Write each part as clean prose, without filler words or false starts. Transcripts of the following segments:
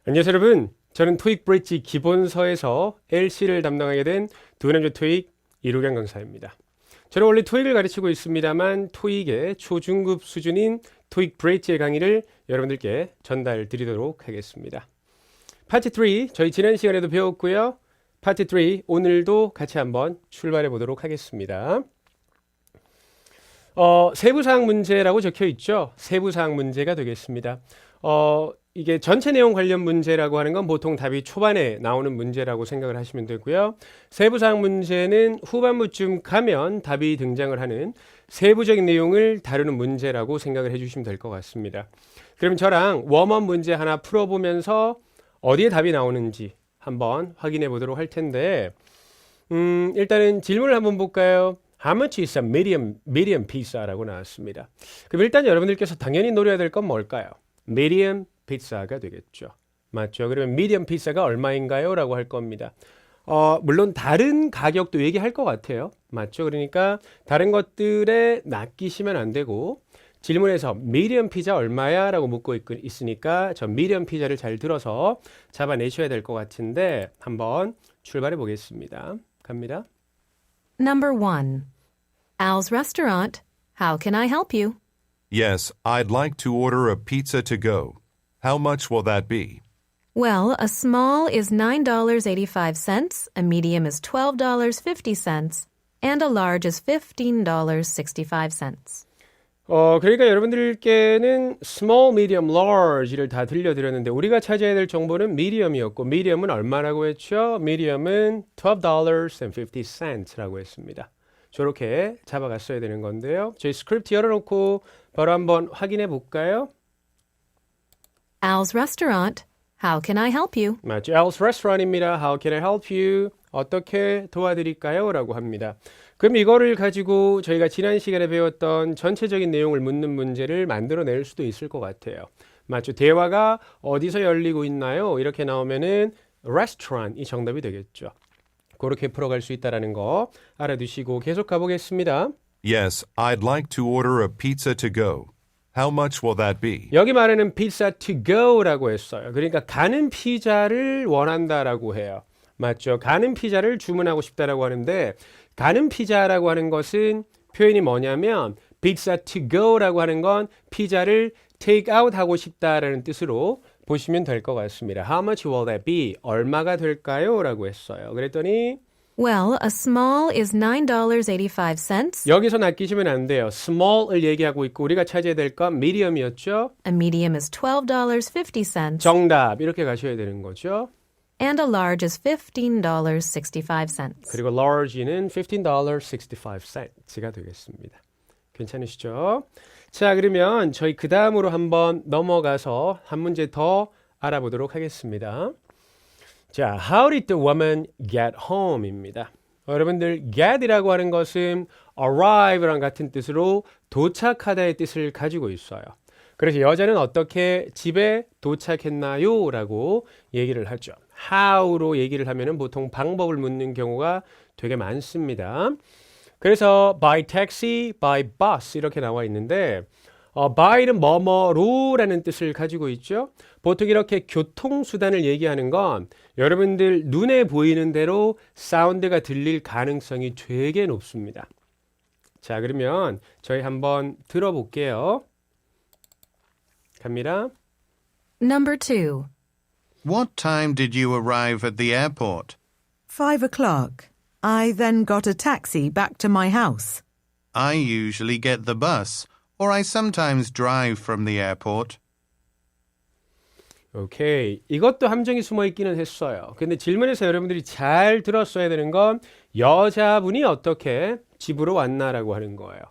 안녕하세요 여러분. 저는 토익 브릿지 기본서에서 LC를 담당하게 된 두 남자 토익 이루경 강사입니다. 저는 원래 토익을 가르치고 있습니다만 토익의 초중급 수준인 토익 브릿지의 강의를 여러분들께 전달 드리도록 하겠습니다. 파트 3 저희 지난 시간에도 배웠고요. 파트 3 오늘도 같이 한번 출발해 보도록 하겠습니다. 세부사항 문제라고 적혀 있죠. 세부사항 문제가 되겠습니다. 이게 전체 내용 관련 문제라고 하는 건 보통 답이 초반에 나오는 문제라고 생각을 하시면 되고요. 세부사항 문제는 후반부쯤 가면 답이 등장을 하는 세부적인 내용을 다루는 문제라고 생각을 해주시면 될 것 같습니다. 그럼 저랑 웜업 문제 하나 풀어보면서 어디에 답이 나오는지 한번 확인해 보도록 할 텐데, 일단은 질문을 한번 볼까요? How much is a medium pizza라고 나왔습니다. 그럼 일단 여러분들께서 당연히 노려야 될 건 뭘까요? medium 피자가 되겠죠. 맞죠? 그러면 medium 피자가 얼마인가요? 라고 할 겁니다. 물론 다른 가격도 얘기할 것 같아요. 맞죠? 그러니까 다른 것들에 낚이시면 안 되고 질문에서 medium 피자 얼마야? 라고 묻고 있으니까 저 medium 피자를 잘 들어서 잡아내셔야 될 것 같은데 한번 출발해 보겠습니다. 갑니다. Number 1. Al's Restaurant. How can I help you? Yes, I'd like to order a pizza to go. How much will that be? Well, a small is $9.85, a medium is $12.50, and a large is $15.65. 그러니까 여러분들께는 small, medium, large를 다 들려드렸는데 우리가 찾아야 될 정보는 medium이었고 medium은 얼마라고 했죠? medium은 $12.50라고 했습니다. 저렇게 잡아갔어야 되는 건데요. 저희 스크립트 열어놓고 바로 한번 확인해 볼까요? Al's Restaurant. How can I help you? 맞죠. Al's Restaurant입니다. How can I help you? 어떻게 도와드릴까요? 라고 합니다. 그럼 이거를 가지고 저희가 지난 시간에 배웠던 전체적인 내용을 묻는 문제를 만들어낼 수도 있을 것 같아요. 맞죠. 대화가 어디서 열리고 있나요? 이렇게 나오면은 restaurant이 정답이 되겠죠. 그렇게 풀어갈 수 있다는 거 알아두시고 계속 가보겠습니다. Yes, I'd like to order a pizza to go. How much will that be? 여기 말하는 pizza to go라고 했어요. 그러니까 가는 피자를 원한다라고 해요. 맞죠? 가는 피자를 주문하고 싶다라고 하는데 가는 피자라고 하는 것은 표현이 뭐냐면 pizza to go라고 하는 건 피자를 take out 하고 싶다라는 뜻으로 보시면 될 것 같습니다. How much will that be? 얼마가 될까요? 라고 했어요. 그랬더니 Well, a small is $9.85, 여기서 낚이시면 안 돼요. small을 얘기하고 있고 우리가 찾아야 될 건 medium이었죠. a medium is $12.50, 정답 이렇게 가셔야 되는 거죠. and a large is $15.65. 그리고 large는 $15.65가 되겠습니다. 괜찮으시죠? 자, 그러면 저희 그 다음으로 한번 넘어가서 한 문제 더 알아보도록 하겠습니다. 자, how did the woman get home입니다. 여러분들 get이라고 하는 것은 arrive랑 같은 뜻으로 도착하다의 뜻을 가지고 있어요. 그래서 여자는 어떻게 집에 도착했나요? 라고 얘기를 하죠. how로 얘기를 하면은 보통 방법을 묻는 경우가 되게 많습니다. 그래서 by taxi, by bus 이렇게 나와 있는데 by는 뭐뭐로라는 뜻을 가지고 있죠. 보통 이렇게 교통수단을 얘기하는 건 여러분들 눈에 보이는 대로 사운드가 들릴 가능성이 되게 높습니다. 자, 그러면 저희 한번 들어볼게요. 갑니다. Number 2. What time did you arrive at the airport? 5 o'clock. I then got a taxi back to my house. I usually get the bus, or I sometimes drive from the airport. 오케이. 이것도 함정이 숨어 있기는 했어요. 근데 질문에서 여러분들이 잘 들었어야 되는 건 여자분이 어떻게 집으로 왔나라고 하는 거예요.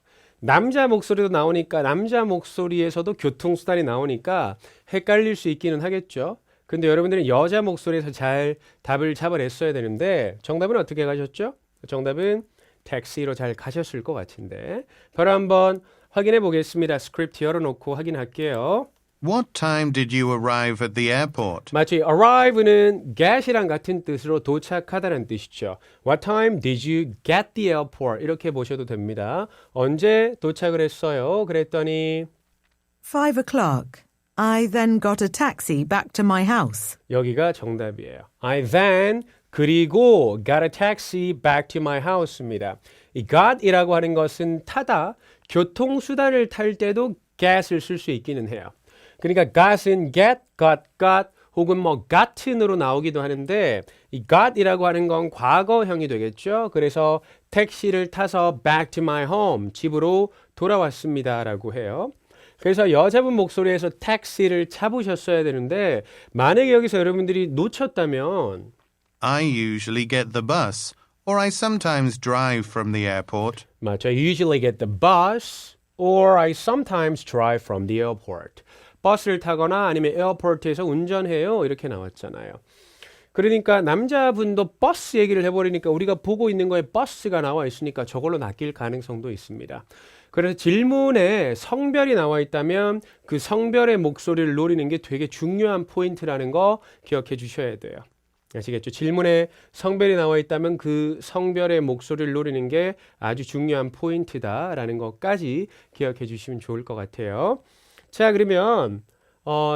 남자 목소리도 나오니까 남자 목소리에서도 교통수단이 나오니까 헷갈릴 수 있기는 하겠죠. 근데 여러분들은 여자 목소리에서 잘 답을 잡아냈어야 되는데 정답은 어떻게 가셨죠? 정답은 택시로 잘 가셨을 것 같은데 바로 한번 확인해 보겠습니다. 스크립트 열어놓고 확인할게요. What time did you arrive at the airport? 마치 arrive는 get이랑 같은 뜻으로 도착하다는 뜻이죠. What time did you get the airport? 이렇게 보셔도 됩니다. 언제 도착을 했어요? 그랬더니 5 o'clock. I then got a taxi back to my house. 여기가 정답이에요. I then 그리고 got a taxi back to my house입니다. 이 got이라고 하는 것은 타다, 교통수단을 탈 때도 get을 쓸 수 있기는 해요. 그러니까 got은 get, got 혹은 뭐 gotten으로 나오기도 하는데 이 got이라고 하는 건 과거형이 되겠죠. 그래서 택시를 타서 back to my home, 집으로 돌아왔습니다 라고 해요. 그래서 여자분 목소리에서 택시를 잡으셨어야 되는데 만약에 여기서 여러분들이 놓쳤다면 I usually get the bus, or I sometimes drive from the airport. 맞죠. I usually get the bus or I sometimes drive from the airport. 버스를 타거나 아니면 에어포트에서 운전해요. 이렇게 나왔잖아요. 그러니까 남자분도 버스 얘기를 해버리니까 우리가 보고 있는 거에 버스가 나와 있으니까 저걸로 낚일 가능성도 있습니다. 그래서 질문에 성별이 나와 있다면 그 성별의 목소리를 노리는 게 되게 중요한 포인트라는 거 기억해 주셔야 돼요. 아시겠죠? 질문에 성별이 나와 있다면 그 성별의 목소리를 노리는 게 아주 중요한 포인트다라는 것까지 기억해 주시면 좋을 것 같아요. 자, 그러면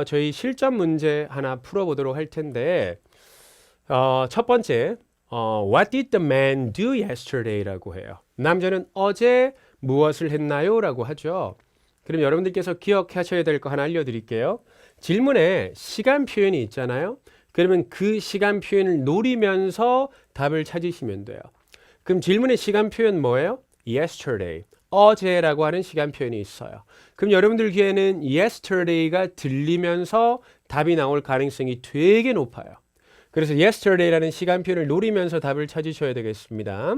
저희 실전 문제 하나 풀어보도록 할 텐데 첫 번째 What did the man do yesterday라고 해요. 남자는 어제 무엇을 했나요? 라고 하죠. 그럼 여러분들께서 기억하셔야 될 거 하나 알려드릴게요. 질문에 시간 표현이 있잖아요. 그러면 그 시간 표현을 노리면서 답을 찾으시면 돼요. 그럼 질문의 시간 표현 뭐예요? Yesterday. 어제라고 하는 시간 표현이 있어요. 그럼 여러분들 귀에는 yesterday가 들리면서 답이 나올 가능성이 되게 높아요. 그래서 yesterday라는 시간 표현을 노리면서 답을 찾으셔야 되겠습니다.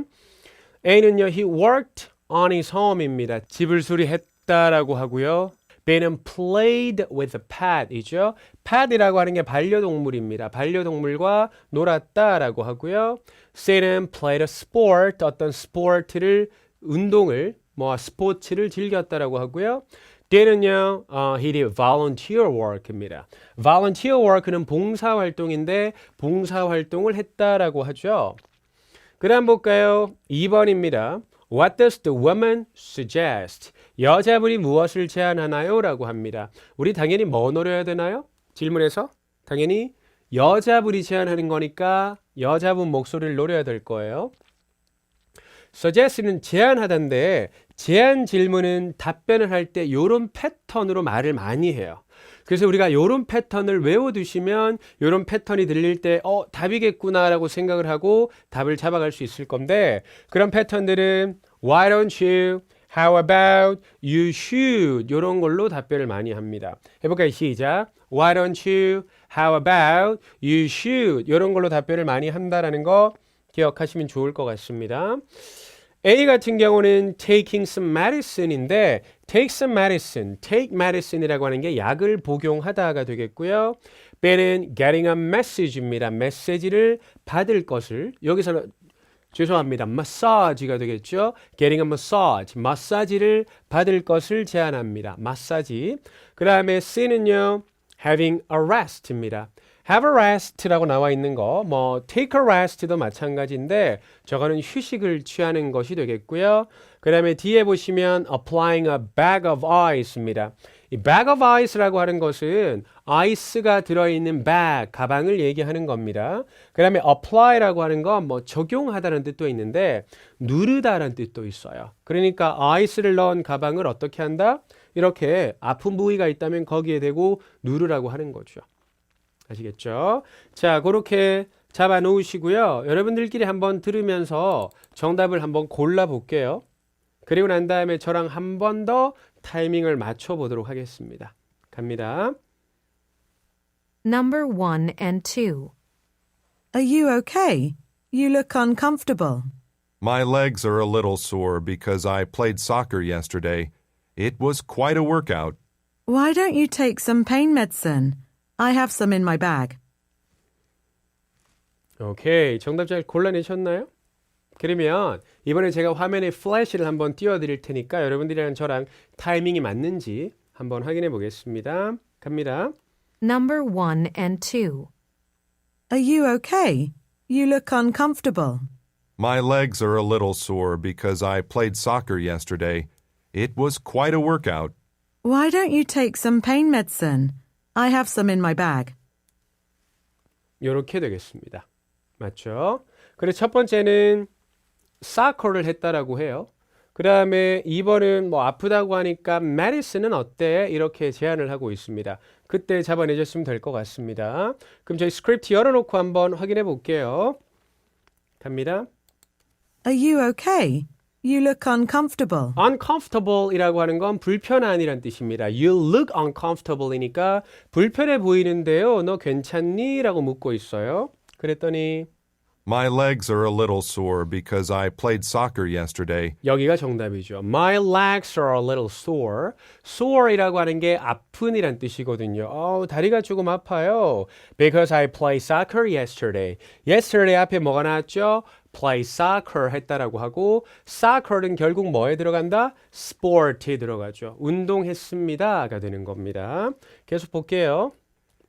A는요, he worked on his home입니다. 집을 수리했다라고 하고요. B는 played with a pet이죠. pet이라고 하는 게 반려동물입니다. 반려동물과 놀았다라고 하고요. C는 played a sport, 어떤 스포츠를, 운동을, 스포츠를 즐겼다라고 하고요. D는요, he did volunteer work입니다. volunteer work는 봉사활동인데 봉사활동을 했다라고 하죠. 그 다음 볼까요? 2번입니다. What does the woman suggest? 여자분이 무엇을 제안하나요? 라고 합니다. 우리 당연히 뭐 노려야 되나요? 질문에서 당연히 여자분이 제안하는 거니까 여자분 목소리를 노려야 될 거예요. suggest는 제안하다인데 제안 질문은 답변을 할 때 이런 패턴으로 말을 많이 해요. 그래서 우리가 이런 패턴을 외워두시면 이런 패턴이 들릴 때 답이겠구나라고 생각을 하고 답을 잡아갈 수 있을 건데 그런 패턴들은 Why don't you? How about? You should? 이런 걸로 답변을 많이 합니다. 해볼까요? 시작. Why don't you? How about? You should? 이런 걸로 답변을 많이 한다라는 거 기억하시면 좋을 것 같습니다. A 같은 경우는 taking some medicine인데 take some medicine, take medicine이라고 하는 게 약을 복용하다가 되겠고요. B는 getting a message입니다. 메시지를 받을 것을 여기서는 죄송합니다. massage가 되겠죠. getting a massage, 마사지를 받을 것을 제안합니다. 마사지. 그 다음에 C는요, having a rest입니다. have a rest라고 나와 있는 거, take a rest도 마찬가지인데 저거는 휴식을 취하는 것이 되겠고요. 그 다음에 뒤에 보시면 applying a bag of ice입니다. 이 bag of ice라고 하는 것은 ice가 들어있는 bag, 가방을 얘기하는 겁니다. 그 다음에 apply라고 하는 건 적용하다는 뜻도 있는데 누르다라는 뜻도 있어요. 그러니까 ice를 넣은 가방을 어떻게 한다? 이렇게 아픈 부위가 있다면 거기에 대고 누르라고 하는 거죠. 아시겠죠? 자, 그렇게 잡아 놓으시고요. 여러분들끼리 한번 들으면서 정답을 한번 골라 볼게요. 그리고 난 다음에 저랑 한 번 더 타이밍을 맞춰 보도록 하겠습니다. 갑니다. Number 1 and 2. Are you okay? You look uncomfortable. My legs are a little sore because I played soccer yesterday. It was quite a workout. Why don't you take some pain medicine? I have some in my bag. 오케이. 정답 잘 골라내셨나요? 그러면 이번에 제가 화면에 플래시를 한번 띄워드릴 테니까 여러분들이랑 저랑 타이밍이 맞는지 한번 확인해 보겠습니다. 갑니다. Number 1 and 2. Are you okay? You look uncomfortable. My legs are a little sore because I played soccer yesterday. It was quite a workout. Why don't you take some pain medicine? I have some in my bag. 이렇게 되겠습니다. 맞죠? 그래서 첫 번째는 soccer를 했다라고 해요. 그 다음에 2번은 뭐 아프다고 하니까 medicine은 어때? 이렇게 제안을 하고 있습니다. 그때 잡아내셨으면 될 것 같습니다. 그럼 저희 스크립트 열어놓고 한번 확인해 볼게요. 갑니다. Are you okay? You look uncomfortable. uncomfortable이라고 하는 건 불편한이란 뜻입니다. You look uncomfortable이니까 불편해 보이는데요. 너 괜찮니? 라고 묻고 있어요. 그랬더니 My legs are a little sore because I played soccer yesterday. 여기가 정답이죠. My legs are a little sore. sore이라고 하는 게 아픈이란 뜻이거든요. 다리가 조금 아파요. Because I played soccer yesterday. yesterday 앞에 뭐가 나왔죠? play soccer 했다라고 하고 soccer는 결국 뭐에 들어간다? sport에 들어가죠. 운동했습니다가 되는 겁니다. 계속 볼게요.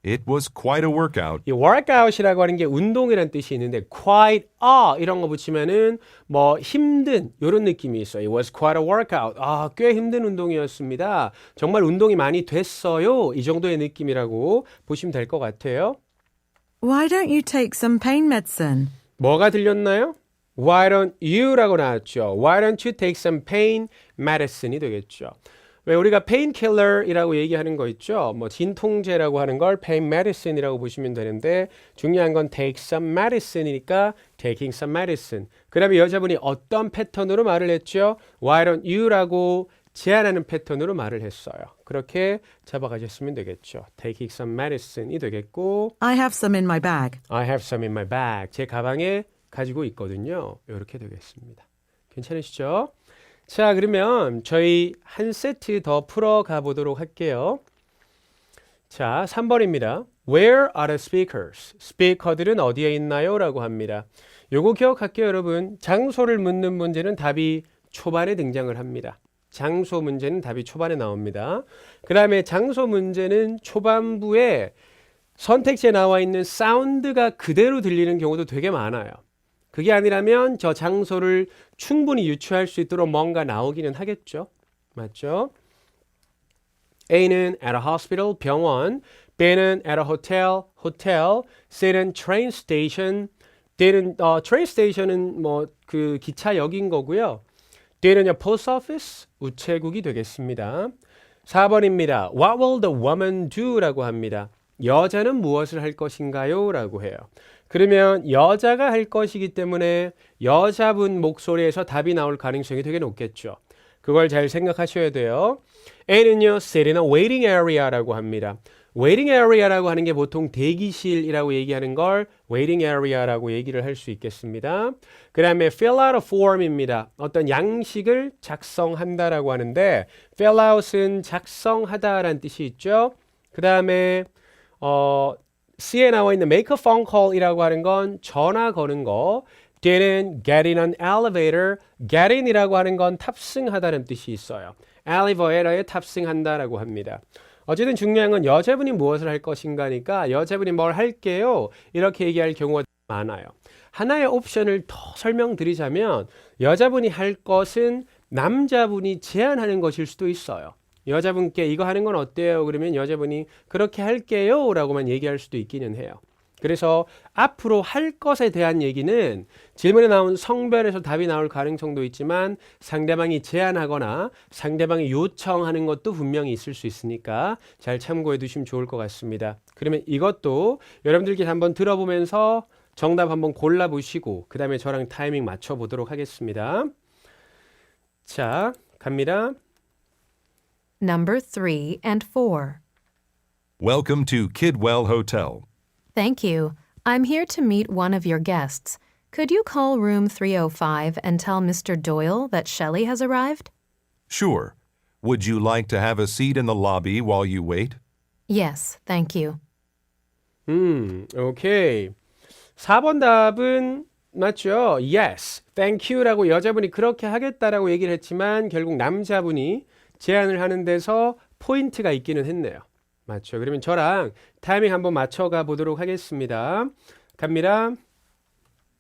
It was quite a workout. 이 workout이라고 하는 게 운동이라는 뜻이 있는데 quite a 이런 거 붙이면은 뭐 힘든 이런 느낌이 있어요. It was quite a workout. 꽤 힘든 운동이었습니다. 정말 운동이 많이 됐어요. 이 정도의 느낌이라고 보시면 될 것 같아요. Why don't you take some pain medicine? 뭐가 들렸나요? Why don't you라고 나왔죠. Why don't you take some pain medicine이 되겠죠. 왜 우리가 painkiller이라고 얘기하는 거 있죠? 뭐 진통제라고 하는 걸 pain medicine이라고 보시면 되는데 중요한 건 take some medicine이니까 taking some medicine. 그다음에 여자분이 어떤 패턴으로 말을 했죠? Why don't you라고 제안하는 패턴으로 말을 했어요. 그렇게 잡아가셨으면 되겠죠. taking some medicine이 되겠고 I have some in my bag. I have some in my bag. 제 가방에 가지고 있거든요. 이렇게 되겠습니다. 괜찮으시죠? 자, 그러면 저희 한 세트 더 풀어가 보도록 할게요. 자, 3번입니다. Where are the speakers? 스피커들은 어디에 있나요? 라고 합니다. 요거 기억할게요, 여러분. 장소를 묻는 문제는 답이 초반에 등장을 합니다. 장소 문제는 답이 초반에 나옵니다. 그 다음에 장소 문제는 초반부에 선택지에 나와 있는 사운드가 그대로 들리는 경우도 되게 많아요. 그게 아니라면 저 장소를 충분히 유추할 수 있도록 뭔가 나오기는 하겠죠. 맞죠? A는 at a hospital, 병원. B는 at a hotel, hotel. C는 train station. D는 train station은 뭐 그 기차역인 거고요. D는요 post office, 우체국이 되겠습니다. 4번입니다. What will the woman do? 라고 합니다. 여자는 무엇을 할 것인가요? 라고 해요. 그러면 여자가 할 것이기 때문에 여자분 목소리에서 답이 나올 가능성이 되게 높겠죠. 그걸 잘 생각하셔야 돼요. A는요, sit in a waiting area라고 합니다. waiting area라고 하는 게 보통 대기실이라고 얘기하는 걸 waiting area라고 얘기를 할 수 있겠습니다. 그 다음에 fill out a form입니다. 어떤 양식을 작성한다라고 하는데 fill out은 작성하다라는 뜻이 있죠. 그 다음에 C에 나와 있는 make a phone call이라고 하는 건 전화 거는 거. D는 get in an elevator. get in이라고 하는 건 탑승하다는 뜻이 있어요. 엘리베이터에 탑승한다라고 합니다. 어쨌든 중요한 건 여자분이 무엇을 할 것인가니까 여자분이 뭘 할게요. 이렇게 얘기할 경우가 많아요. 하나의 옵션을 더 설명드리자면 여자분이 할 것은 남자분이 제안하는 것일 수도 있어요. 여자분께 이거 하는 건 어때요? 그러면 여자분이 그렇게 할게요 라고만 얘기할 수도 있기는 해요. 그래서 앞으로 할 것에 대한 얘기는 질문에 나온 성별에서 답이 나올 가능성도 있지만 상대방이 제안하거나 상대방이 요청하는 것도 분명히 있을 수 있으니까 잘 참고해 두시면 좋을 것 같습니다. 그러면 이것도 여러분들께 한번 들어보면서 정답 한번 골라보시고 그 다음에 저랑 타이밍 맞춰보도록 하겠습니다. 자, 갑니다. Number 3 and 4. Welcome to Kidwell Hotel. Thank you. I'm here to meet one of your guests. Could you call room 305 and tell Mr. Doyle that Shelley has arrived? Sure. Would you like to have a seat in the lobby while you wait? Yes, thank you. 오케이. 4번 답은 맞죠? Yes, thank you라고 여자분이 그렇게 하겠다라고 얘기를 했지만 결국 남자분이 제안을 하는 데서 포인트가 있기는 했네요. 맞죠? 그러면 저랑 타이밍 한번 맞춰가 보도록 하겠습니다. 갑니다.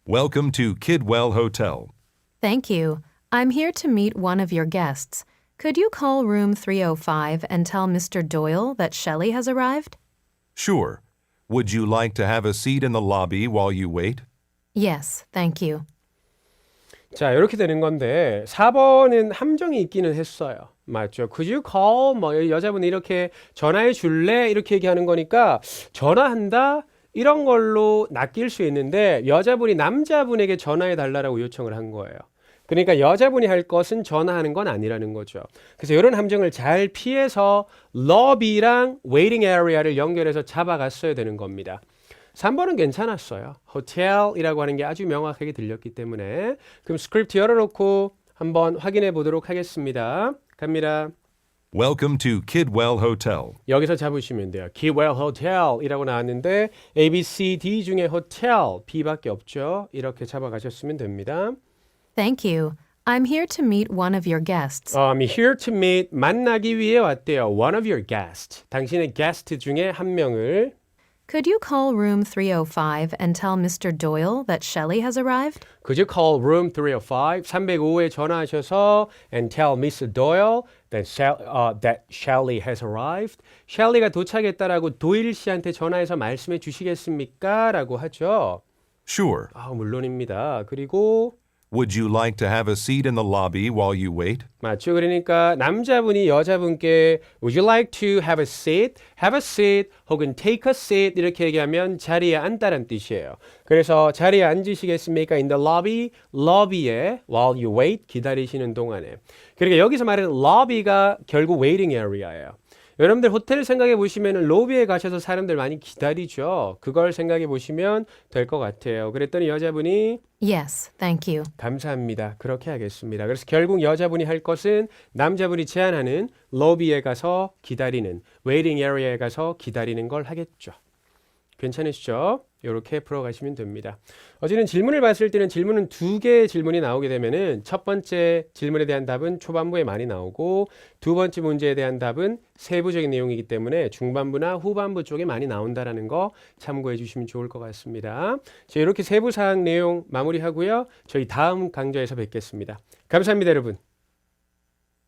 Welcome to Kidwell Hotel. Thank you. I'm here to meet one of your guests. Could you call room 305 and tell Mr. Doyle that Shelley has arrived? Sure. Would you like to have a seat in the lobby while you wait? Yes, thank you. 자, 이렇게 되는 건데 4번은 함정이 있기는 했어요. 맞죠? Could you call? 뭐 여자분이 이렇게 전화해 줄래? 이렇게 얘기하는 거니까 전화한다? 이런 걸로 낚일 수 있는데 여자분이 남자분에게 전화해 달라고 요청을 한 거예요. 그러니까 여자분이 할 것은 전화하는 건 아니라는 거죠. 그래서 이런 함정을 잘 피해서 lobby랑 waiting area를 연결해서 잡아갔어야 되는 겁니다. 3번은 괜찮았어요. 호텔이라고 하는 게 아주 명확하게 들렸기 때문에. 그럼 스크립트 열어놓고 한번 확인해 보도록 하겠습니다. 갑니다. Welcome to Kidwell Hotel. 여기서 잡으시면 돼요. Kidwell Hotel이라고 나왔는데 A, B, C, D 중에 호텔 B밖에 없죠. 이렇게 잡아가셨으면 됩니다. Thank you. I'm here to meet one of your guests. I'm here to meet 만나기 위해 왔대요. One of your guests. 당신의 guest 중에 한 명을. Could you call room 305 and tell Mr. Doyle that Shelley has arrived? Could you call room 305? 305에 전화하셔서 and tell Mr. Doyle that Shelley has arrived. 셸리가 도착했다라고 도일 씨한테 전화해서 말씀해 주시겠습니까? 라고 하죠. Sure. 물론입니다. 그리고 Would you like to have a seat in the lobby while you wait? 맞죠. 그러니까 남자분이 여자분께 Would you like to have a seat? Have a seat 혹은 take a seat 이렇게 얘기하면 자리에 앉다는 뜻이에요. 그래서 자리에 앉으시겠습니까? In the lobby, lobby에 while you wait 기다리시는 동안에. 그러니까 여기서 말하는 lobby가 결국 waiting area예요. 여러분들 호텔 생각해 보시면 로비에 가셔서 사람들 많이 기다리죠. 그걸 생각해 보시면 될 것 같아요. 그랬더니 여자분이 Yes, thank you. 감사합니다. 그렇게 하겠습니다. 그래서 결국 여자분이 할 것은 남자분이 제안하는 로비에 가서 기다리는, 웨이팅 에리어에 가서 기다리는 걸 하겠죠. 괜찮으시죠? 이렇게 풀어가시면 됩니다. 어제는 질문을 봤을 때는 질문은 2개의 질문이 나오게 되면은 첫 번째 질문에 대한 답은 초반부에 많이 나오고 두 번째 문제에 대한 답은 세부적인 내용이기 때문에 중반부나 후반부 쪽에 많이 나온다라는 거 참고해 주시면 좋을 것 같습니다. 자, 이렇게 세부사항 내용 마무리하고요. 저희 다음 강좌에서 뵙겠습니다. 감사합니다, 여러분.